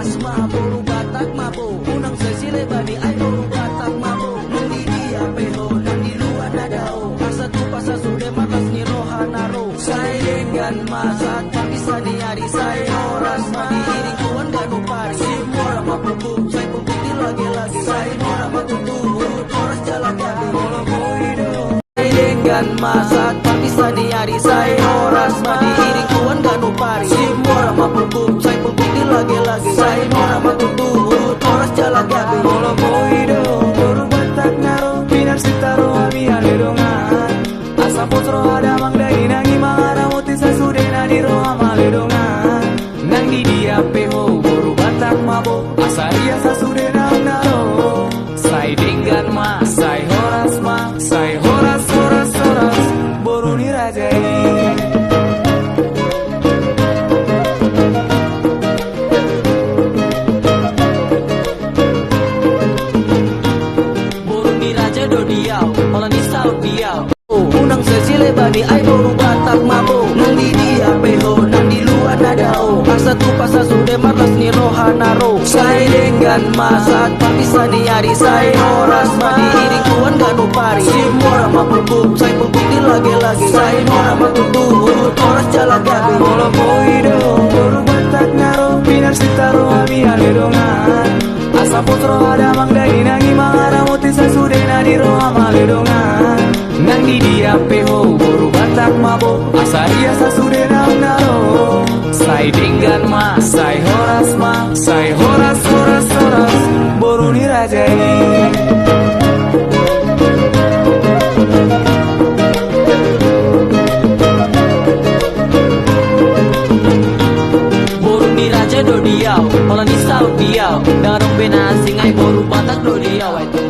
horas mah boru Batak mabo unang sesile bani ay boru Batak mabo nungi dia peho dan di luar nadao asa tu pasa sude matas ni rohanaro saya dengan masat bisa di hari saya horas mah diiring tuan ganu pari simura mah pupuk saya pupuk lagi-lagi saya mura mah tutut horas jalan gabi bolo boido saya dengan masat bisa di hari saya horas mah diiring tuan ganu pari simura mah pupuk saya pupuk lagi-lagi saya mura mah tutut horas jalan gabi bolo boido boru Batak naro pinar sitaro abi aledongan asa potro ada mang dari nangi mangara muti sasudena di roha maledongan nang di dia peho boru Batak mabo asa iya sasudena naro sai dengan ma sai horas horas boru ni rajai do diau, malah ni saut diau. Unang sesile bani ay boru Batak mabo nang di dia peho nang di luar nadao asa tu pasa sude marlas ni rohanaro saya dengan masat bisa di hari saya horas mah diiring tuan ganu pari simura mah pupuk saya pupuk lagi-lagi saya mura mah tutut horas jalan gabi bolo boido boru Batak naro pinar sitaro abi aledongan asa potro ada mang dari nangi mangara muti sasudena di roha maledongan nang di dia peho boru Batak mabo asa iya sasudena naro sai dengan ma sai horas boru ni rajai do diau, malah ni saut diau darong bena singai boru Batak do diau.